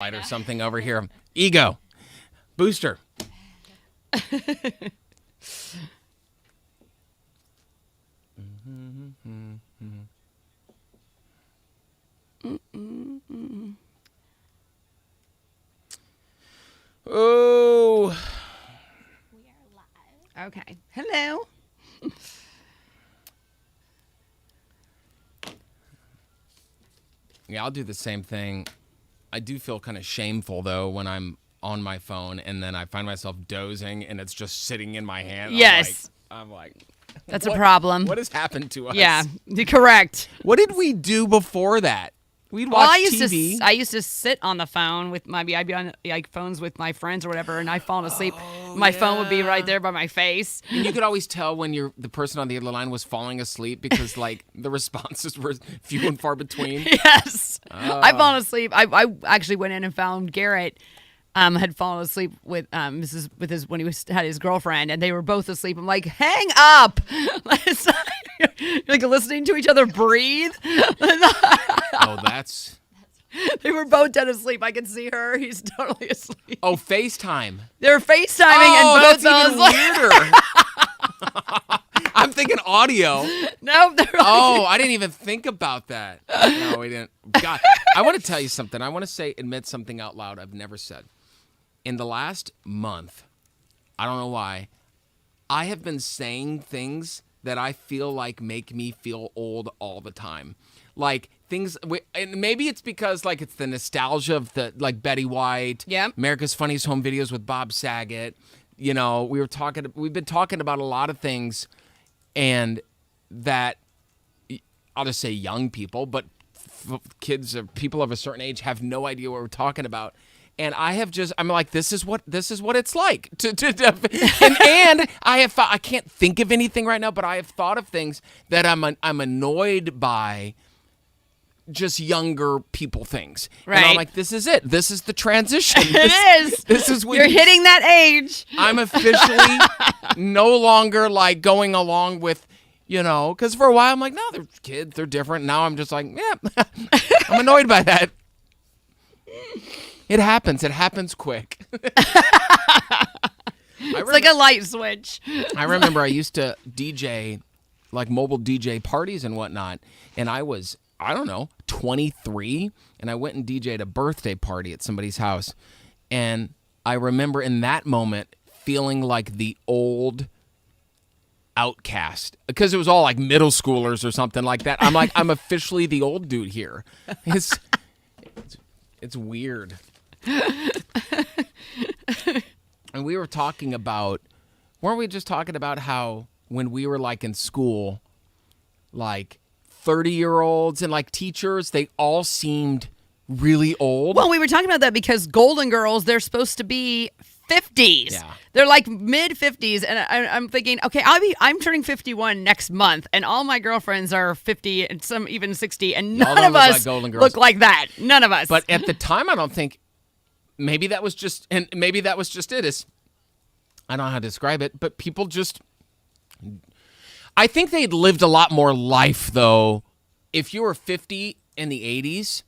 or something over here. Ego. Booster. Oh. We are live. Okay. Hello. Yeah, I'll do the same thing. I do feel kind of shameful, though, when I'm on my phone and then I find myself dozing and it's just sitting in my hand. Yes. I'm like That's a problem. What has happened to us? Yeah, correct. What did we do before that? We'd watch Well, TV. I used to sit on the phone with I'd be on like phones with my friends or whatever, and I'd fall asleep. My phone would be right there by my face. And you could always tell when the person on the other line was falling asleep because like the responses were few and far between. Yes. I've fallen asleep. I actually went in and found Garrett had fallen asleep with when he had his girlfriend, and they were both asleep. I'm like, hang up. Like listening to each other breathe. Oh, that's... They were both dead asleep. I can see her. He's totally asleep. Oh, FaceTime. They're FaceTiming and both that's even weirder. I'm thinking audio. No, they're like... Oh, I didn't even think about that. No, we didn't. God, I want to tell you something. I want to admit something out loud I've never said. In the last month, I don't know why, I have been saying things that I feel like make me feel old all the time. Like things, and maybe it's because like it's the nostalgia of the like Betty White, America's Funniest Home Videos with Bob Saget. You know, we've been talking about a lot of things, and that I'll just say young people, but kids or people of a certain age have no idea what we're talking about. And I'm like, this is what it's like and I can't think of anything right now, but I have thought of things that I'm annoyed by, just younger people things. Right. And I'm like, this is it. This is the transition. It is. This is when you're hitting that age. I'm officially no longer like going along with, because for a while I'm like, no, they're kids, they're different. Now I'm just like, yeah, I'm annoyed by that. It happens. It happens quick. It's like a light switch. I remember I used to DJ, like mobile DJ parties and whatnot, and I was, 23, and I went and DJ'd a birthday party at somebody's house, and I remember in that moment feeling like the old outcast, because it was all like middle schoolers or something like that. I'm like, I'm officially the old dude here. It's weird. And we were talking about, weren't we just talking about how when we were like in school, like 30-year-olds and like teachers, they all seemed really old? Well, we were talking about that because Golden Girls, they're supposed to be 50s. Yeah. They're like mid 50s, and I'm thinking, okay, I'm turning 51 next month, and all my girlfriends are 50 and some even 60, and none of us look like that. None of us. But at the time, I don't think. Maybe that was just it. I don't know how to describe it, but people just. I think they'd lived a lot more life, though. If you were 50 in the 80s,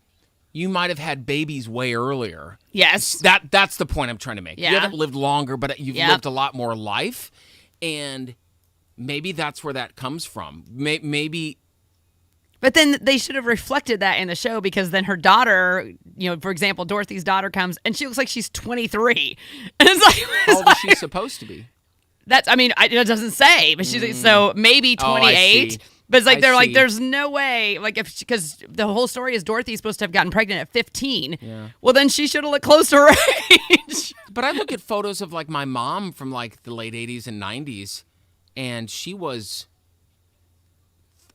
you might have had babies way earlier. Yes. That's the point I'm trying to make. Yeah. You haven't lived longer, but you've lived a lot more life. And maybe that's where that comes from. Maybe. But then they should have reflected that in the show, because then her daughter, for example, Dorothy's daughter comes and she looks like she's 23. And it's like, how old is she supposed to be? It doesn't say, but she's so maybe 28. But it's like like, there's no way, like because the whole story is Dorothy's supposed to have gotten pregnant at 15. Yeah. Well, then she should have looked close to her age. But I look at photos of like my mom from like the late 80s and 90s, and she was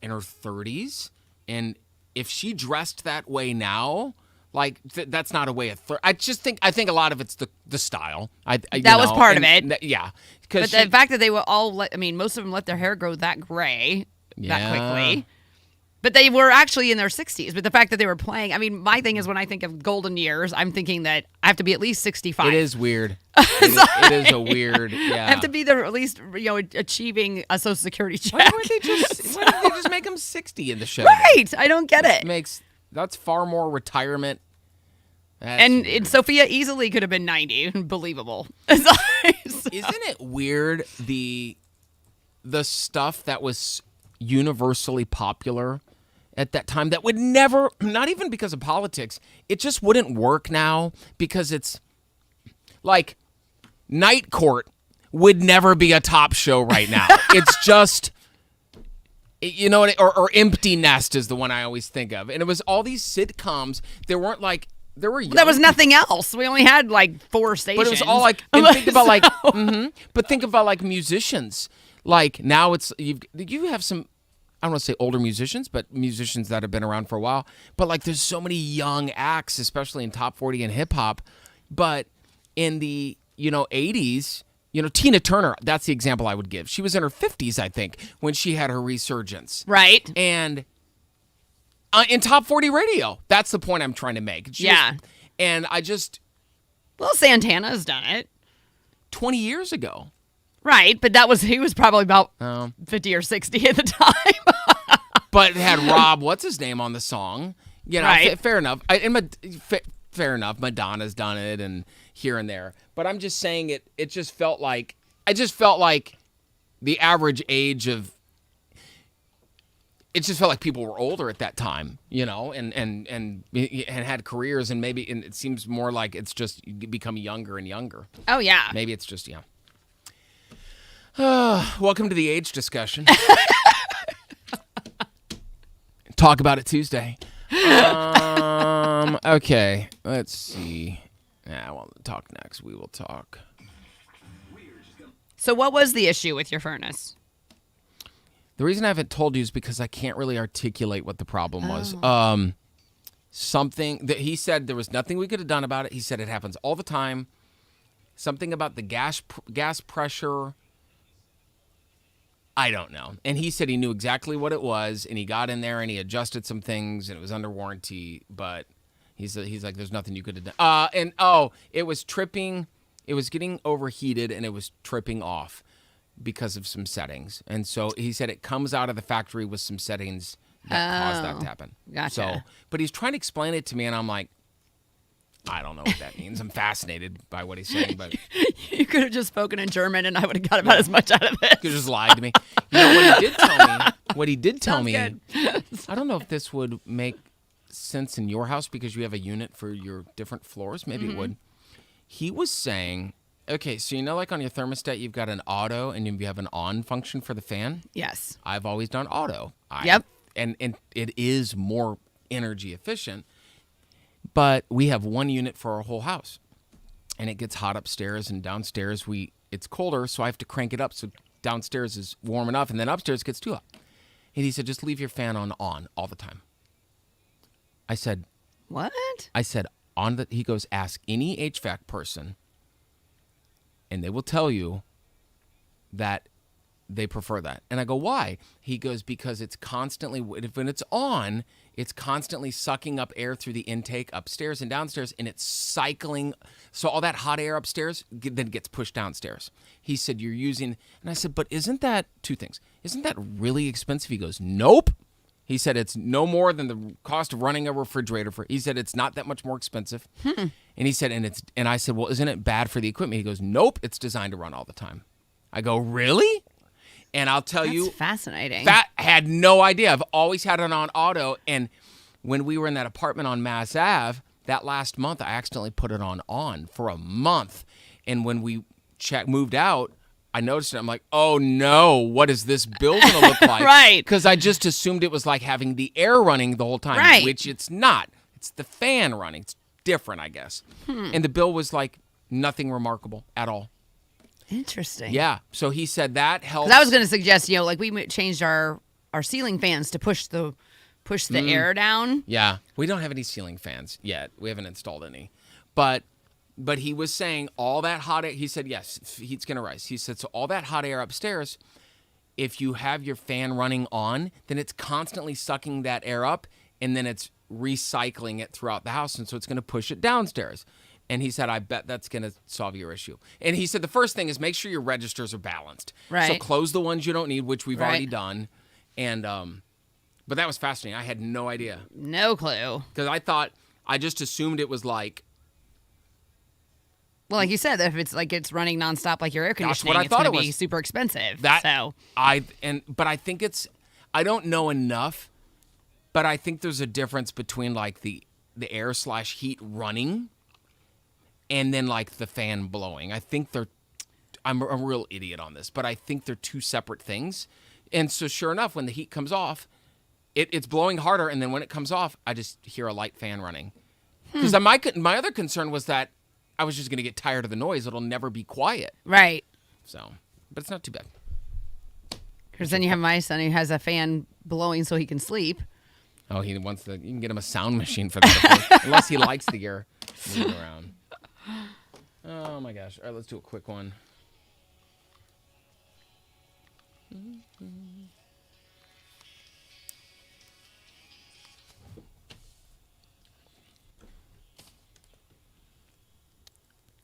in her 30s. And if she dressed that way now, like that's not a way of. I think a lot of it's the style. That was part of it. Yeah, but the fact that they were all most of them let their hair grow that gray that quickly. But they were actually in their 60s. But the fact that they were playing, my thing is when I think of golden years, I'm thinking that I have to be at least 65. It is weird. It is a weird, yeah. I have to be there at least, achieving a Social Security check. Why don't they just make them 60 in the show? Right. I don't get it. That's far more retirement And Sophia easily could have been 90. Believable. Isn't it weird the stuff that was universally popular at that time that would never, not even because of politics, it just wouldn't work now because it's like Night Court would never be a top show right now. It's just, you know, or Empty Nest is the one I always think of. And it was all these sitcoms. There weren't like, there were young there was nothing else. We only had like 4 stations. But it was all like, and think about like, but think about like musicians. Like now it's, you have some, I don't want to say older musicians, but musicians that have been around for a while. But like there's so many young acts, especially in top 40 and hip hop. But in the, 80s, Tina Turner, that's the example I would give. She was in her 50s, I think, when she had her resurgence. Right. And in top 40 radio, that's the point I'm trying to make. And I just... Well, Santana's done it. 20 years ago. Right, but he was probably about 50 or 60 at the time. But it had Rob, what's his name, on the song. Right. Fair enough. Fair enough. Madonna's done it and here and there. But I'm just saying it just felt like, the average age of, it just felt like people were older at that time, and had careers, and it seems more like it's just become younger and younger. Oh, yeah. Maybe it's just, welcome to the age discussion. Talk about it Tuesday. Okay, let's see. Yeah, we'll talk next. We will talk. So what was the issue with your furnace? The reason I haven't told you is because I can't really articulate what the problem was. Something that he said there was nothing we could have done about it. He said it happens all the time. Something about the gas pressure. I don't know. And he said he knew exactly what it was, and he got in there and he adjusted some things, and it was under warranty. But he's like, there's nothing you could have done. It was tripping. It was getting overheated, and it was tripping off because of some settings. And so he said it comes out of the factory with some settings that caused that to happen. Gotcha. So, but he's trying to explain it to me, and I'm like, I don't know what that means. I'm fascinated by what he's saying, but you could have just spoken in German, and I would have got about as much out of it. He could have just lied to me. What he did tell me, good. I don't know if this would make sense in your house because you have a unit for your different floors. Maybe it would. He was saying, okay, so like on your thermostat, you've got an auto and you have an on function for the fan. Yes. I've always done auto. Yep. And it is more energy efficient. But we have one unit for our whole house. And it gets hot upstairs, and downstairs it's colder, so I have to crank it up so downstairs is warm enough, and then upstairs gets too hot. And he said, just leave your fan on all the time. I said, what? I said, he goes, ask any HVAC person, and they will tell you that they prefer that. And I go, why? He goes, because it's constantly, when it's on, it's constantly sucking up air through the intake upstairs and downstairs, and it's cycling. So all that hot air upstairs then gets pushed downstairs. He said, you're using, and I said, but isn't that, two things, isn't that really expensive? He goes, nope. He said, it's no more than the cost of running a refrigerator. He said, it's not that much more expensive. And he said, and I said, well, isn't it bad for the equipment? He goes, nope, it's designed to run all the time. I go, really? And I'll tell you, fascinating. Had no idea. I've always had it on auto. And when we were in that apartment on Mass Ave, that last month, I accidentally put it on for a month. And when we moved out, I noticed it. I'm like, oh no, what is this bill going to look like? Right. Because I just assumed it was like having the air running the whole time, right. Which it's not. It's the fan running. It's different, I guess. And the bill was like nothing remarkable at all. Interesting. Yeah. So he said that helps. 'Cause I was going to suggest, like we changed our ceiling fans to push the air down. Yeah. We don't have any ceiling fans yet. We haven't installed any. But he was saying all that hot air, he said, yes, heat's going to rise. He said, so all that hot air upstairs, if you have your fan running on, then it's constantly sucking that air up, and then it's recycling it throughout the house. And so it's going to push it downstairs. And he said, I bet that's going to solve your issue. And he said, the first thing is make sure your registers are balanced. Right. So close the ones you don't need, which we've right. already done. And, but that was fascinating. I had no idea. No clue. Because I just assumed it was like Well, like you said, if it's like it's running nonstop like your air conditioning, what I it's thought going to it be was. super expensive. But I think it's, I don't know enough, but I think there's a difference between like the air/heat running and then like the fan blowing. I think I'm a real idiot on this, but I think they're two separate things. And so sure enough, when the heat comes off, it's blowing harder, and then when it comes off, I just hear a light fan running. Because my other concern was that I was just going to get tired of the noise. It'll never be quiet. Right. So, but it's not too bad. Because then you have my son who has a fan blowing so he can sleep. Oh, he wants you can get him a sound machine for that, unless he likes the air moving around. Oh my gosh! All right, let's do a quick one.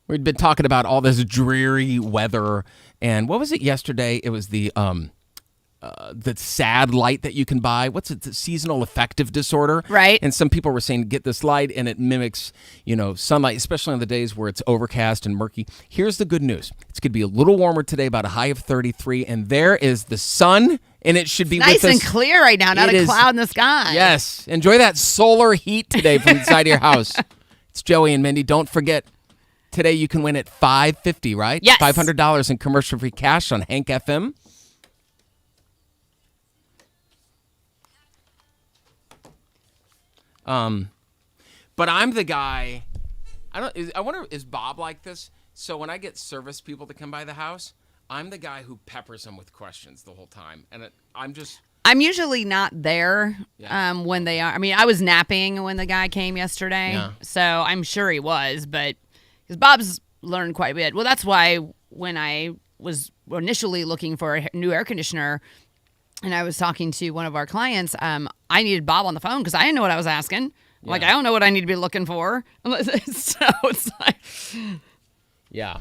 We'd been talking about all this dreary weather, and what was it yesterday? It was the sad light that you can buy. What's it? The seasonal affective disorder, right? And some people were saying get this light, and it mimics, sunlight, especially on the days where it's overcast and murky. Here's the good news: it's going to be a little warmer today, about a high of 33, and there is the sun, and it should be nice with us. and clear right now, not a cloud in the sky. Yes, enjoy that solar heat today from inside your house. It's Joey and Mindy. Don't forget. Today you can win at $550, right? Yes. $500 in commercial-free cash on Hank FM. But I'm the guy. I wonder, is Bob like this? So when I get service people to come by the house, I'm the guy who peppers them with questions the whole time, and I'm usually not there Yeah. when they are. I mean, I was napping when the guy came yesterday, Yeah. so I'm sure he was, but because Bob's learned quite a bit. Well, that's why when I was initially looking for a new air conditioner and I was talking to one of our clients, I needed Bob on the phone because I didn't know what I was asking. I'm like, I don't know what I need to be looking for. So it's like... Yeah.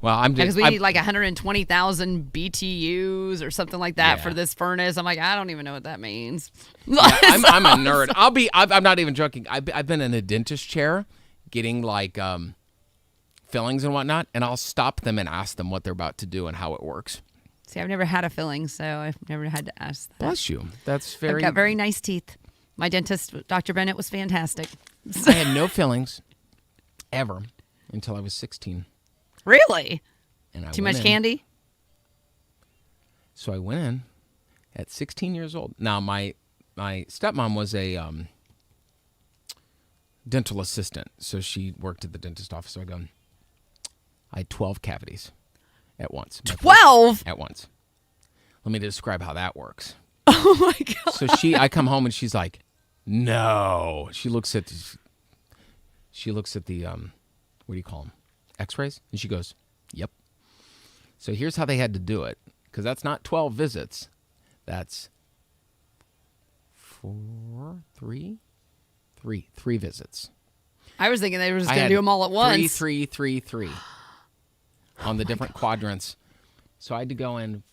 Well, I'm just... Because we need like 120,000 BTUs or something like that for this furnace. I'm like, I don't even know what that means. Yeah, I'm a nerd. I'm not even joking. I've been in a dentist chair getting like fillings and whatnot, and I'll stop them and ask them what they're about to do and how it works. See, I've never had a filling, so I've never had to ask that. Bless you. That's very... I've got very nice teeth. My dentist, Dr. Bennett, was fantastic. I had no fillings ever until I was 16. Really? And I Too went much in. candy? So I went in at 16 years old. Now, my stepmom was a dental assistant, so she worked at the dentist office. So I had 12 cavities at once. 12? At once. Let me describe how that works. Oh, my God. So I come home and she's like, no. She looks at the, what do you call them? Xrays? And she goes, yep. So here's how they had to do it. Because that's not 12 visits. That's three visits. I was thinking they were just going to do them all at once. Three on the different quadrants. So I had to go in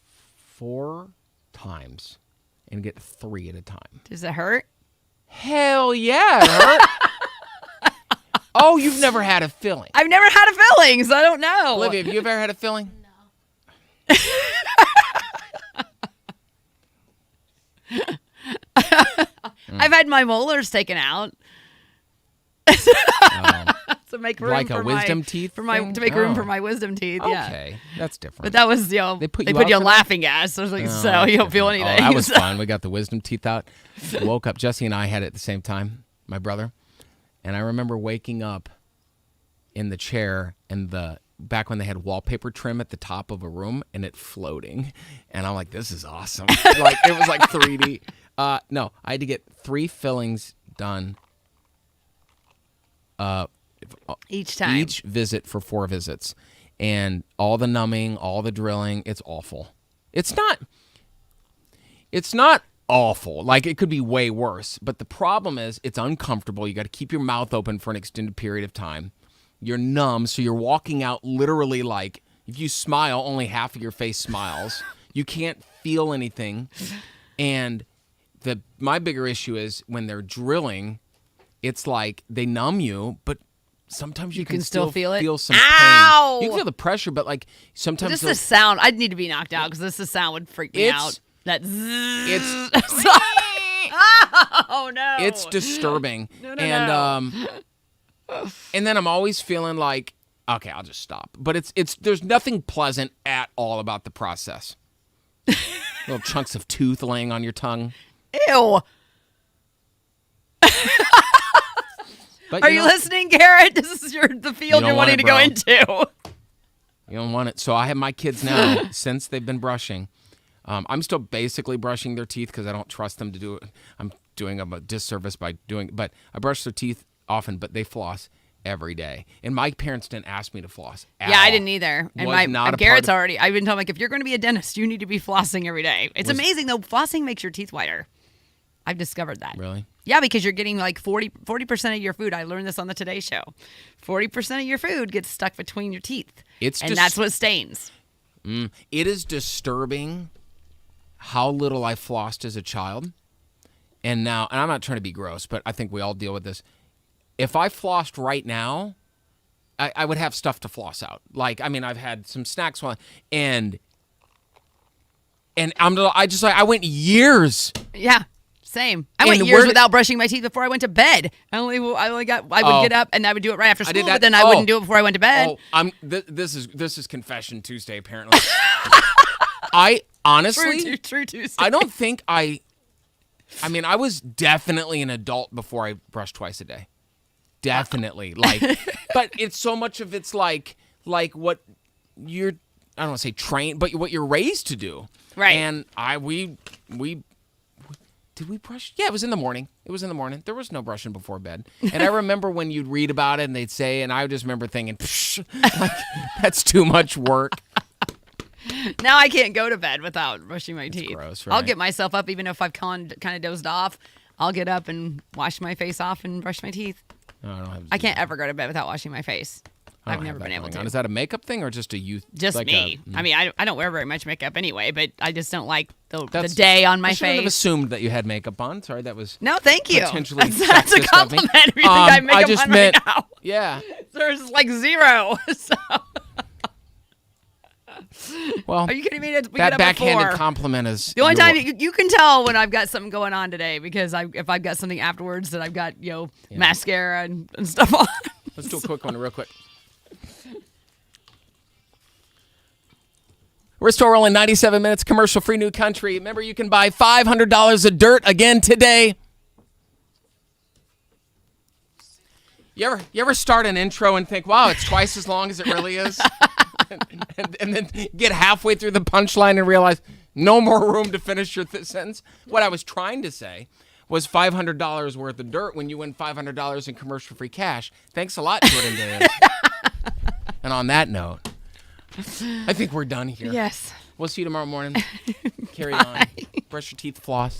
4 times and get 3 at a time. Does it hurt? Hell yeah, it hurt. Oh, you've never had a filling. I've never had a filling, so I don't know. Olivia, have you ever had a filling? I've had my molars taken out. To make room Like for a wisdom teeth for my thing? to make room for my wisdom teeth. Yeah. Okay, that's different. But that was, They put you on out for that? laughing gas, so, so you don't feel anything. Oh, that was fun. We got the wisdom teeth out. Woke up. Jesse and I had it at the same time, my brother. And I remember waking up in the chair and back when they had wallpaper trim at the top of a room and it floating. And I'm like, this is awesome. Like it was like 3D. No, I had to get 3 fillings done. Each time. Each visit for 4 visits. And all the numbing, all the drilling, it's awful. It's not awful. Like, it could be way worse. But the problem is it's uncomfortable. You got to keep your mouth open for an extended period of time. You're numb, so you're walking out literally like, if you smile, only half of your face smiles. You can't feel anything. And my bigger issue is when they're drilling, it's like they numb you, but sometimes you can still feel it? Feel some Ow! pain. You can feel the pressure, but like sometimes Just the sound. I'd need to be knocked out because the sound would freak me out. That it's oh no! it's disturbing. No. And then I'm always feeling like, okay, I'll just stop. But it's there's nothing pleasant at all about the process. Little chunks of tooth laying on your tongue. Ew. But, Are you listening, Garrett? This is the field you're wanting to go into. You don't want it. So I have my kids now, since they've been brushing. I'm still basically brushing their teeth because I don't trust them to do it. I'm doing them a disservice by doing it. But I brush their teeth often, but they floss every day. And my parents didn't ask me to floss at all. I didn't either. And Garrett's already, I've been telling him, like, if you're going to be a dentist, you need to be flossing every day. It's amazing, though. Flossing makes your teeth whiter. I've discovered that. Really? Yeah, because you're getting like 40% of your food. I learned this on the Today Show. 40% of your food gets stuck between your teeth. That's what stains. It is disturbing how little I flossed as a child. And I'm not trying to be gross, but I think we all deal with this. If I flossed right now, I would have stuff to floss out. Like, I mean, I've had some snacks and I went years. Yeah. Same. I went years without brushing my teeth before I went to bed. I would get up and I would do it right after school, but then I wouldn't do it before I went to bed. This is Confession Tuesday, apparently. I honestly, True Tuesday. I don't think I mean, I was definitely an adult before I brushed twice a day. Definitely. But it's so much of it's like what you're, I don't want to say trained, but what you're raised to do. Right. And we did we brush? Yeah, it was in the morning. There was no brushing before bed. And I remember when you'd read about it and they'd say, and I just remember thinking, like, that's too much work. Now I can't go to bed without brushing my teeth. Gross, right? I'll get myself up even if I've kind of dozed off. I'll get up and wash my face off and brush my teeth. No, I can't ever go to bed without washing my face. I've never been able to. Is that a makeup thing or just a youth? Just like me. I mean, I don't wear very much makeup anyway, but I just don't like the day on my face. I should have assumed that you had makeup on. Sorry, that was no, thank you. Potentially that's a compliment. If you think I have makeup on right now. Yeah. There's like zero. So. Well, are you kidding me? That backhanded compliment is the only time you can tell when I've got something going on today because if I've got something afterwards that I've got mascara and stuff on. Let's do a quick one real quick. We're still rolling 97 minutes, commercial-free New Country. Remember, you can buy $500 of dirt again today. You ever start an intro and think, wow, it's twice as long as it really is? and then get halfway through the punchline and realize no more room to finish your sentence? What I was trying to say was $500 worth of dirt when you win $500 in commercial-free cash. Thanks a lot, Jordan Davis. And on that note, I think we're done here. Yes. We'll see you tomorrow morning. Carry on. Brush your teeth, floss.